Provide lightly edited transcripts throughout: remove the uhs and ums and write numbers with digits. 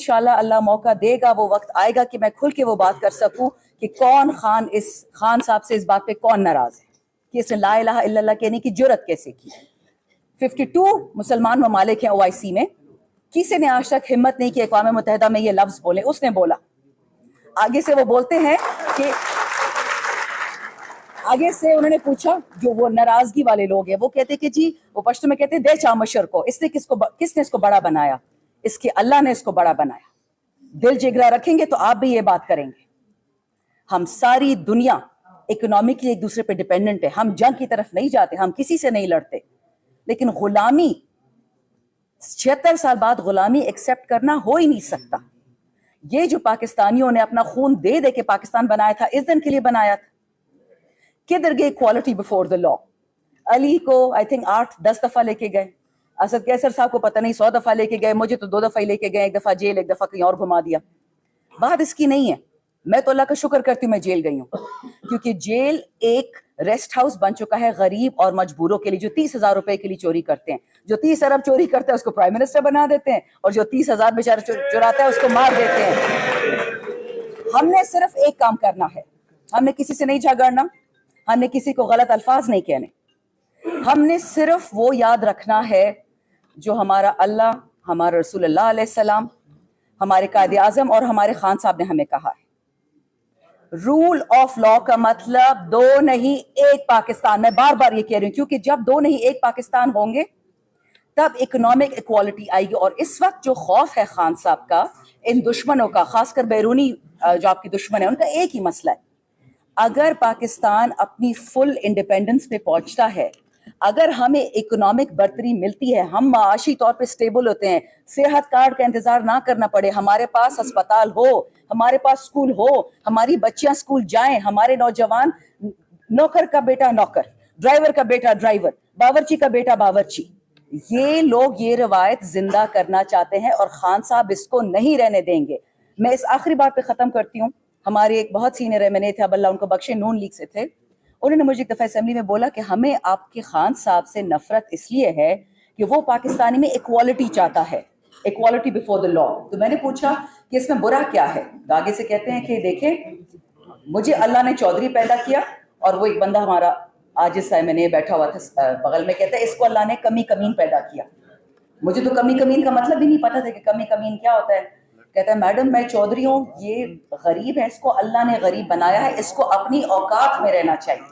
इंशाल्लाह अल्लाह मौका देगा, वो वक्त आएगा कि मैं खुल के वो बात कर सकूं कि कौन खान साहब से इस बात पे कौन नाराज है कि इसने ला इलाहा इल्लल्लाह कहने की जुर्रत कैसे की। 52 मुसलमान ममालिक हैं OIC में, किसी ने आज तक हिम्मत नहीं की अक़वाम मुत्तहिदा में ये लफ्ज बोले, उसने बोला। आगे से वो बोलते हैं कि आगे से उन्होंने पूछा, जो वो नाराजगी वाले लोग हैं वो कहते कि जी, वो पश्तो में कहते हैं दे चामशर को, किसने इसको बड़ा बनाया? इसके अल्लाह ने इसको बड़ा बनाया। दिल जिगरा रखेंगे तो आप भी ये बात करेंगे। हम सारी दुनिया इकोनॉमिकली एक दूसरे पे डिपेंडेंट है, हम जंग की तरफ नहीं जाते, हम किसी से नहीं लड़ते, लेकिन गुलामी 76 साल बाद गुलामी एक्सेप्ट करना हो ही नहीं सकता। ये जो पाकिस्तानियों ने अपना खून दे दे के पाकिस्तान बनाया था, इस दिन के लिए बनाया था। किधर गई equality before the law? Ali को आई थिंक 8-10 दफा लेके गए, असद कैसर साहब को पता नहीं 100 दफा लेके गए, मुझे तो 2 दफा ही लेके गए, एक दफा जेल, एक दफा कहीं और घुमा दिया। बात इसकी नहीं है, मैं तो अल्लाह का शुक्र करती हूँ मैं जेल गई हूँ, क्योंकि जेल एक रेस्ट हाउस बन चुका है गरीब और मजबूरों के लिए, जो 30,000 रुपए के लिए चोरी करते हैं। जो 30 अरब चोरी करता है उसको प्राइम मिनिस्टर बना देते हैं, और जो 30,000 बेचारा चुराता है उसको मार देते हैं। हमने सिर्फ एक काम करना है, हमने किसी से नहीं झगड़ना, हमने किसी को गलत अल्फाज नहीं कहने, हमने सिर्फ वो याद रखना है जो हमारा अल्लाह, हमारा रसूलुल्लाह अलैहि सलाम, हमारे कायदे आजम और हमारे खान साहब ने हमें कहा है। रूल ऑफ लॉ का मतलब दो नहीं एक पाकिस्तान। मैं बार बार ये कह रही हूँ, क्योंकि जब दो नहीं एक पाकिस्तान होंगे तब इकोनॉमिक इक्वालिटी आएगी। और इस वक्त जो खौफ है खान साहब का इन दुश्मनों का, खासकर बैरूनी जो आपकी दुश्मन है, उनका एक ही मसला है, अगर पाकिस्तान अपनी फुल इंडिपेंडेंस पे पहुंचता है, अगर हमें इकोनॉमिक बर्तरी मिलती है, हम माशी तौर पे स्टेबल होते हैं, सेहत कार्ड का इंतजार ना करना पड़े, हमारे पास अस्पताल हो, हमारे पास स्कूल हो, हमारी बच्चियां स्कूल जाएं, हमारे नौजवान, नौकर का बेटा नौकर, ड्राइवर का बेटा ड्राइवर, बावर्ची का बेटा बावर्ची, ये लोग ये रवायत जिंदा करना चाहते हैं और खान साहब इसको नहीं रहने देंगे। मैं इस आखिरी बात पे खत्म करती हूँ। हमारे एक बहुत सीनियर एमएनए थे, अब अल्लाह उनको बख्शे, नून लीग से थे, उन्होंने मुझे एक दफा असेंबली में बोला कि हमें आपके खान साहब से नफरत इसलिए है कि वो पाकिस्तानी में इक्वालिटी चाहता है, इक्वालिटी बिफोर द लॉ। तो मैंने पूछा कि इसमें बुरा क्या है? तो आगे से कहते हैं कि देखें, मुझे अल्लाह ने चौधरी पैदा किया, और वो एक बंदा हमारा आजिज सा एमएनए बैठा हुआ था बगल में, कहता है इसको अल्लाह ने कमी कमीन पैदा किया। मुझे तो कमी कमीन का मतलब भी नहीं पता था कि कमी कमीन क्या होता है। कहता है मैडम मैं चौधरी हूँ, ये गरीब है, इसको अल्लाह ने गरीब बनाया है, इसको अपनी औकात में रहना चाहिए।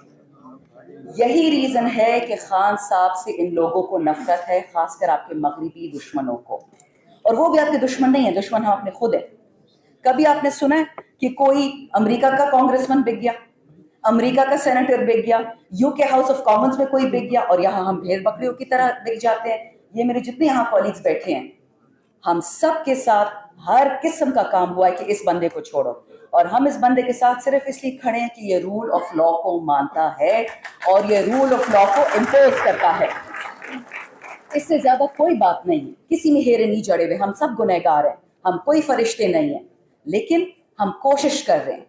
यही रीजन है कि खान साहब से इन लोगों को नफरत है, खासकर आपके मगरिबी दुश्मनों को। और वो भी आपके दुश्मन नहीं है, दुश्मन हम अपने खुद है। कभी आपने सुना है कि कोई अमेरिका का कांग्रेसमैन बिक गया, अमेरिका का सेनेटर बिक गया, यूके हाउस ऑफ कॉमन्स में कोई बिक गया, और यहाँ हम भेड़ बकरियों की तरह बिक जाते हैं? ये मेरे जितने यहाँ कॉलीग्स बैठे हैं, हम सब के साथ हर किस्म का काम हुआ है कि इस बंदे को छोड़ो, और हम इस बंदे के साथ सिर्फ इसलिए खड़े हैं कि ये रूल ऑफ लॉ को मानता है और ये रूल ऑफ लॉ को इम्पोज करता है। इससे ज्यादा कोई बात नहीं है, किसी में हेरे नहीं जड़े हुए, हम सब गुनहगार हैं, हम कोई फरिश्ते नहीं हैं, लेकिन हम कोशिश कर रहे हैं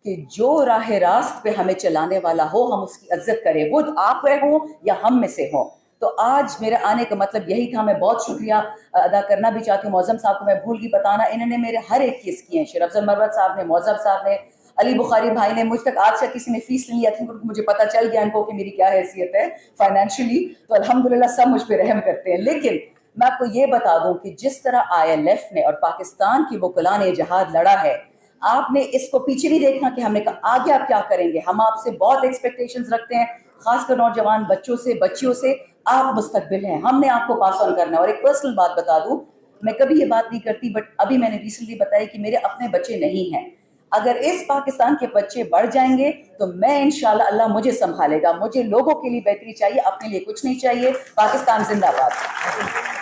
कि जो राह रास्त पे हमें चलाने वाला हो हम उसकी इज्जत करें, वो आप हो या हम में से हो। तो आज मेरे आने का मतलब यही था। मैं बहुत शुक्रिया अदा करना भी चाहती हूँ मौज़म साहब को, मैं भूल गई बताना, इन्होंने मेरे हर एक केस किए हैं। शरफजल मरवत साहब ने, मौज़म साहब ने, अली बुखारी भाई ने, मुझ तक आज तक किसी ने फीस नहीं लिया थी, मुझे पता चल गया इनको कि मेरी क्या हैसियत है फाइनेंशियली, तो अल्हम्दुलिल्लाह सब मुझ पर रहम करते हैं। लेकिन मैं आपको ये बता दूं कि जिस तरह ILF ने और पाकिस्तान की वकला ने जहाद लड़ा है, आपने इसको पीछे नहीं देखना कि हमने कहा आगे आप क्या करेंगे। हम आपसे बहुत एक्सपेक्टेशंस रखते हैं, खासकर नौजवान बच्चों से, बच्चियों से। आप मुस्तकबिल हैं, हमने आपको पास ऑन करना है। और एक पर्सनल बात बता दूं, मैं कभी ये बात नहीं करती, बट अभी मैंने रिसेंटली बताया कि मेरे अपने बच्चे नहीं हैं। अगर इस पाकिस्तान के बच्चे बढ़ जाएंगे तो मैं इंशाल्लाह, अल्लाह मुझे संभालेगा। मुझे लोगों के लिए बेहतरी चाहिए, अपने लिए कुछ नहीं चाहिए। पाकिस्तान जिंदाबाद।